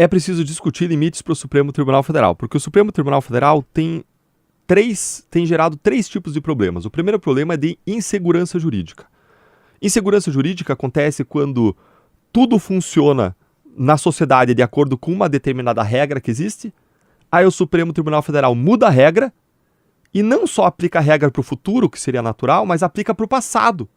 é preciso discutir limites para o Supremo Tribunal Federal, porque o Supremo Tribunal Federal tem gerado 3 tipos de problemas. O primeiro problema é de insegurança jurídica. Insegurança jurídica acontece quando tudo funciona na sociedade de acordo com uma determinada regra que existe, aí o Supremo Tribunal Federal muda a regra e não só aplica a regra para o futuro, que seria natural, mas aplica para o passado.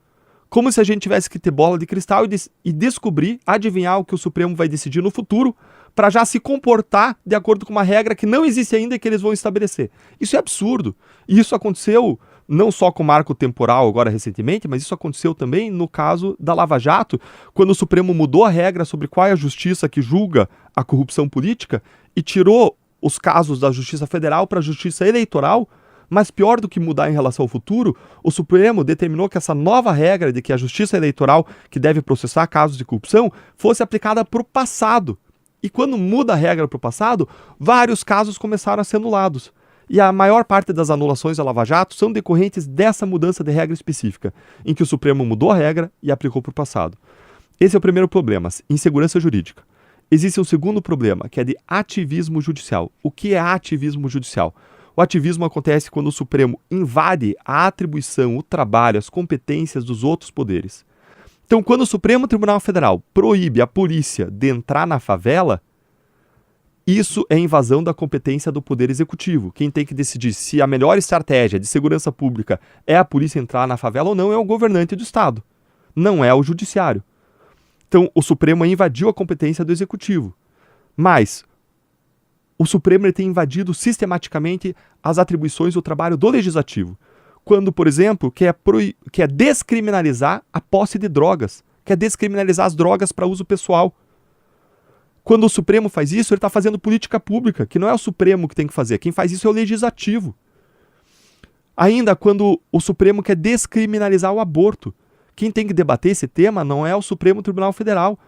Como se a gente tivesse que ter bola de cristal e descobrir, adivinhar o que o Supremo vai decidir no futuro, para já se comportar de acordo com uma regra que não existe ainda e que eles vão estabelecer. Isso é absurdo. E isso aconteceu não só com o marco temporal agora recentemente, mas isso aconteceu também no caso da Lava Jato, quando o Supremo mudou a regra sobre qual é a justiça que julga a corrupção política e tirou os casos da Justiça Federal para a Justiça Eleitoral. Mas pior do que mudar em relação ao futuro, o Supremo determinou que essa nova regra de que a Justiça Eleitoral, que deve processar casos de corrupção, fosse aplicada para o passado. E quando muda a regra para o passado, vários casos começaram a ser anulados. E a maior parte das anulações da Lava Jato são decorrentes dessa mudança de regra específica, em que o Supremo mudou a regra e aplicou para o passado. Esse é o primeiro problema, insegurança jurídica. Existe um segundo problema, que é de ativismo judicial. O que é ativismo judicial? O ativismo acontece quando o Supremo invade a atribuição, o trabalho, as competências dos outros poderes. Então, quando o Supremo Tribunal Federal proíbe a polícia de entrar na favela, isso é invasão da competência do Poder Executivo. Quem tem que decidir se a melhor estratégia de segurança pública é a polícia entrar na favela ou não é o governante do Estado, não é o Judiciário. Então, o Supremo invadiu a competência do Executivo. Mas o Supremo tem invadido sistematicamente as atribuições do trabalho do Legislativo. Quando, por exemplo, quer descriminalizar a posse de drogas, quer descriminalizar as drogas para uso pessoal. Quando o Supremo faz isso, ele está fazendo política pública, que não é o Supremo que tem que fazer. Quem faz isso é o Legislativo. Ainda quando o Supremo quer descriminalizar o aborto, quem tem que debater esse tema não é o Supremo Tribunal Federal,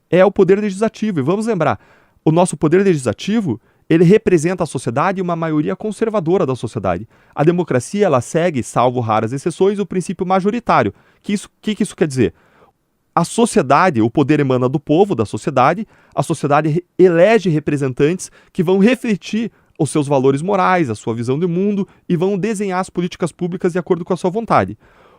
é o Poder Legislativo. E vamos lembrar, o nosso Poder Legislativo, ele representa a sociedade e uma maioria conservadora da sociedade. A democracia, ela segue, salvo raras exceções, o princípio majoritário. Que isso quer dizer? A sociedade, o poder emana do povo, da sociedade, a sociedade elege representantes que vão refletir os seus valores morais, a sua visão de mundo e vão desenhar as políticas públicas de acordo com a sua vontade.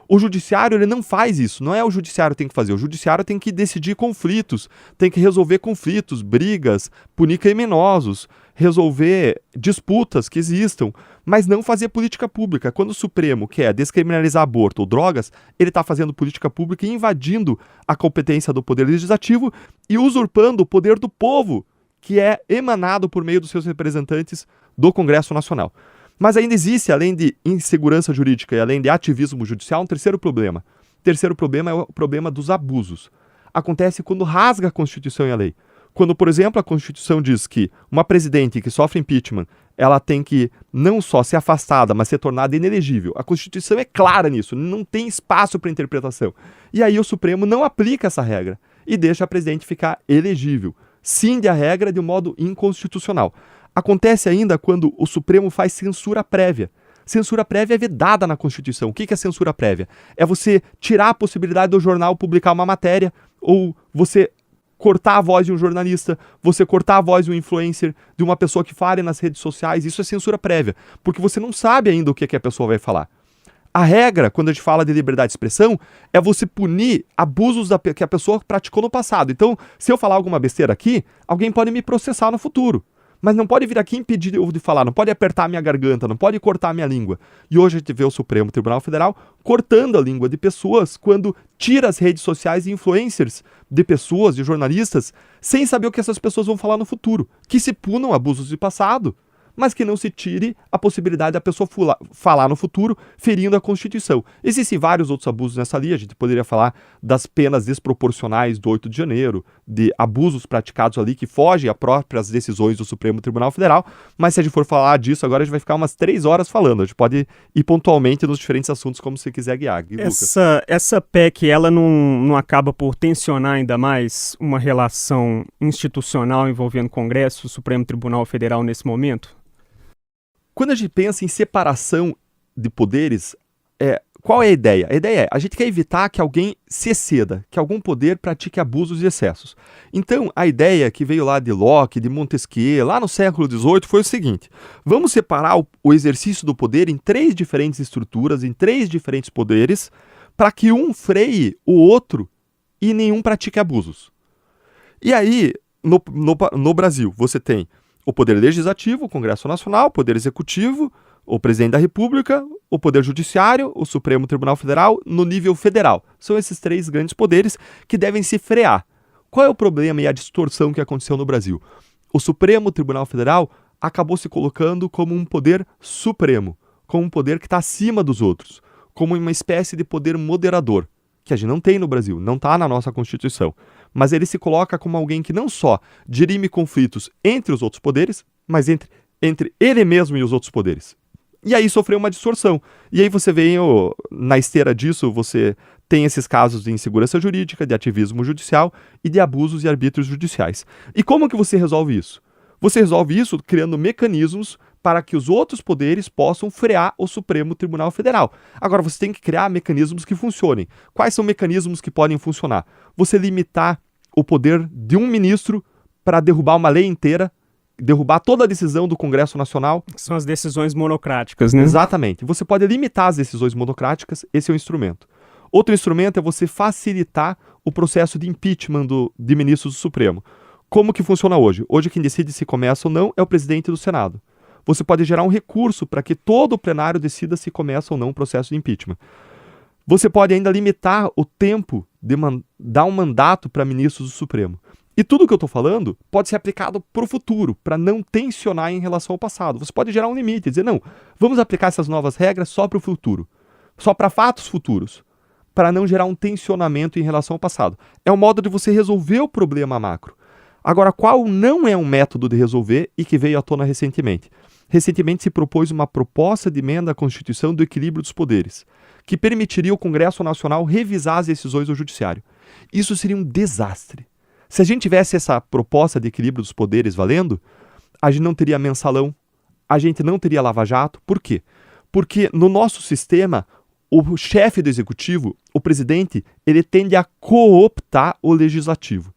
O judiciário, ele não faz isso, não é o judiciário que tem que fazer, o judiciário tem que decidir conflitos, tem que resolver conflitos, brigas, punir criminosos, resolver disputas que existam, mas não fazer política pública. Quando o Supremo quer descriminalizar aborto ou drogas, ele está fazendo política pública e invadindo a competência do Poder Legislativo e usurpando o poder do povo, que é emanado por meio dos seus representantes do Congresso Nacional. Mas ainda existe, além de insegurança jurídica e além de ativismo judicial, um terceiro problema. O terceiro problema é o problema dos abusos. Acontece quando rasga a Constituição e a lei. Quando, por exemplo, a Constituição diz que uma presidente que sofre impeachment, ela tem que não só ser afastada, mas ser tornada inelegível. A Constituição é clara nisso, não tem espaço para interpretação. E aí o Supremo não aplica essa regra e deixa a presidente ficar elegível. Cinde a regra de um modo inconstitucional. Acontece ainda quando o Supremo faz censura prévia. Censura prévia é vedada na Constituição. O que é censura prévia? É você tirar a possibilidade do jornal publicar uma matéria, ou você cortar a voz de um jornalista, você cortar a voz de um influencer, de uma pessoa que fale nas redes sociais. Isso é censura prévia, porque você não sabe ainda o que a pessoa vai falar. A regra, quando a gente fala de liberdade de expressão, é você punir abusos que a pessoa praticou no passado. Então, se eu falar alguma besteira aqui, alguém pode me processar no futuro. Mas não pode vir aqui impedir eu de falar, não pode apertar a minha garganta, não pode cortar a minha língua. E hoje a gente vê o Supremo Tribunal Federal cortando a língua de pessoas quando tira as redes sociais e influencers de pessoas, de jornalistas, sem saber o que essas pessoas vão falar no futuro. Que se punam abusos de passado, mas que não se tire a possibilidade da pessoa falar no futuro, ferindo a Constituição. Existem vários outros abusos nessa linha, a gente poderia falar das penas desproporcionais do 8 de janeiro, de abusos praticados ali que fogem às próprias decisões do Supremo Tribunal Federal, mas se a gente for falar disso agora, a gente vai ficar umas 3 horas falando, a gente pode ir pontualmente nos diferentes assuntos como você quiser guiar. Essa PEC, ela não acaba por tensionar ainda mais uma relação institucional envolvendo o Congresso, o Supremo Tribunal Federal nesse momento? Quando a gente pensa em separação de poderes, Qual é a ideia? A ideia é, a gente quer evitar que alguém se exceda, que algum poder pratique abusos e excessos. Então, a ideia que veio lá de Locke, de Montesquieu, lá no século XVIII, foi o seguinte: vamos separar o exercício do poder em 3 diferentes estruturas, em 3 diferentes poderes, para que um freie o outro e nenhum pratique abusos. E aí, no Brasil, você tem o poder legislativo, o Congresso Nacional, o poder executivo, o presidente da República, o Poder Judiciário, o Supremo Tribunal Federal, no nível federal. São esses 3 grandes poderes que devem se frear. Qual é o problema e a distorção que aconteceu no Brasil? O Supremo Tribunal Federal acabou se colocando como um poder supremo, como um poder que está acima dos outros, como uma espécie de poder moderador, que a gente não tem no Brasil, não está na nossa Constituição. Mas ele se coloca como alguém que não só dirime conflitos entre os outros poderes, mas entre ele mesmo e os outros poderes. E aí sofreu uma distorção. E aí você vê, na esteira disso, você tem esses casos de insegurança jurídica, de ativismo judicial e de abusos e arbítrios judiciais. E como que você resolve isso? Você resolve isso criando mecanismos para que os outros poderes possam frear o Supremo Tribunal Federal. Agora, você tem que criar mecanismos que funcionem. Quais são mecanismos que podem funcionar? Você limitar o poder de um ministro para derrubar uma lei inteira, derrubar toda a decisão do Congresso Nacional. São as decisões monocráticas, né? Exatamente. Você pode limitar as decisões monocráticas, esse é um instrumento. Outro instrumento é você facilitar o processo de impeachment de ministros do Supremo. Como que funciona hoje? Hoje quem decide se começa ou não é o presidente do Senado. Você pode gerar um recurso para que todo o plenário decida se começa ou não o processo de impeachment. Você pode ainda limitar o tempo de dar um mandato para ministros do Supremo. E tudo que eu estou falando pode ser aplicado para o futuro, para não tensionar em relação ao passado. Você pode gerar um limite, dizer, não, vamos aplicar essas novas regras só para o futuro, só para fatos futuros, para não gerar um tensionamento em relação ao passado. É um modo de você resolver o problema macro. Agora, qual não é um método de resolver e que veio à tona recentemente? Recentemente se propôs uma proposta de emenda à Constituição do equilíbrio dos poderes, que permitiria ao Congresso Nacional revisar as decisões do Judiciário. Isso seria um desastre. Se a gente tivesse essa proposta de equilíbrio dos poderes valendo, a gente não teria mensalão, a gente não teria lava-jato. Por quê? Porque no nosso sistema, o chefe do executivo, o presidente, ele tende a cooptar o legislativo.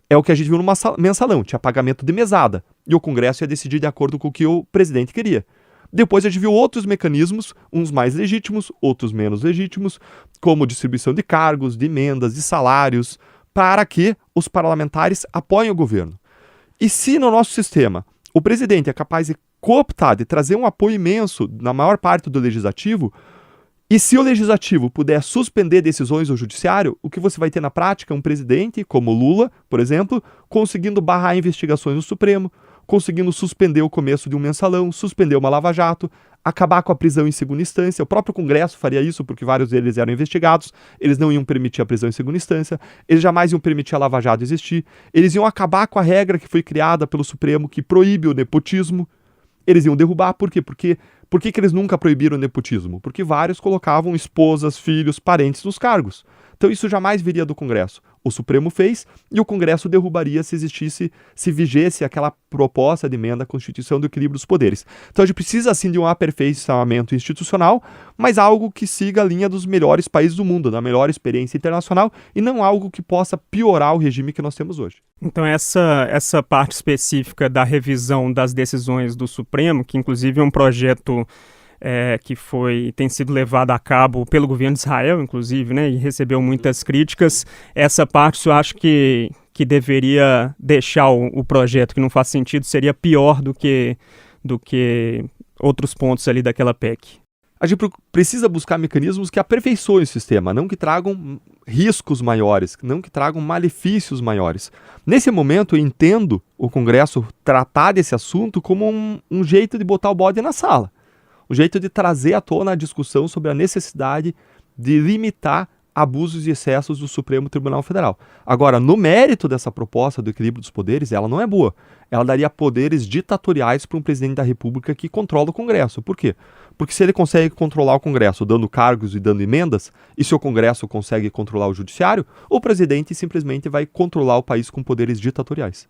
É o que a gente viu no mensalão, tinha pagamento de mesada, e o Congresso ia decidir de acordo com o que o presidente queria. Depois a gente viu outros mecanismos, uns mais legítimos, outros menos legítimos, como distribuição de cargos, de emendas, de salários, para que os parlamentares apoiem o governo. E se no nosso sistema o presidente é capaz de cooptar, de trazer um apoio imenso na maior parte do legislativo, e se o legislativo puder suspender decisões do judiciário, o que você vai ter na prática é um presidente, como Lula, por exemplo, conseguindo barrar investigações no Supremo, conseguindo suspender o começo de um mensalão, suspender uma lava-jato, acabar com a prisão em segunda instância. O próprio Congresso faria isso porque vários deles eram investigados, eles não iam permitir a prisão em segunda instância, eles jamais iam permitir a lava-jato existir, eles iam acabar com a regra que foi criada pelo Supremo que proíbe o nepotismo, eles iam derrubar. Por quê? Por que eles nunca proibiram o nepotismo? Porque vários colocavam esposas, filhos, parentes nos cargos. Então isso jamais viria do Congresso. O Supremo fez e o Congresso derrubaria se vigesse aquela proposta de emenda à Constituição do equilíbrio dos poderes. Então a gente precisa sim de um aperfeiçoamento institucional, mas algo que siga a linha dos melhores países do mundo, da melhor experiência internacional, e não algo que possa piorar o regime que nós temos hoje. Então essa parte específica da revisão das decisões do Supremo, que inclusive é um projeto que tem sido levado a cabo pelo governo de Israel, inclusive, né, e recebeu muitas críticas. Essa parte eu acho que deveria deixar o projeto, que não faz sentido, seria pior do que outros pontos ali daquela PEC. A gente precisa buscar mecanismos que aperfeiçoem o sistema, não que tragam riscos maiores, não que tragam malefícios maiores. Nesse momento, eu entendo o Congresso tratar desse assunto como um jeito de botar o bode na sala. O jeito de trazer à tona a discussão sobre a necessidade de limitar abusos e excessos do Supremo Tribunal Federal. Agora, no mérito dessa proposta do equilíbrio dos poderes, ela não é boa. Ela daria poderes ditatoriais para um presidente da República que controla o Congresso. Por quê? Porque se ele consegue controlar o Congresso dando cargos e dando emendas, e se o Congresso consegue controlar o Judiciário, o presidente simplesmente vai controlar o país com poderes ditatoriais.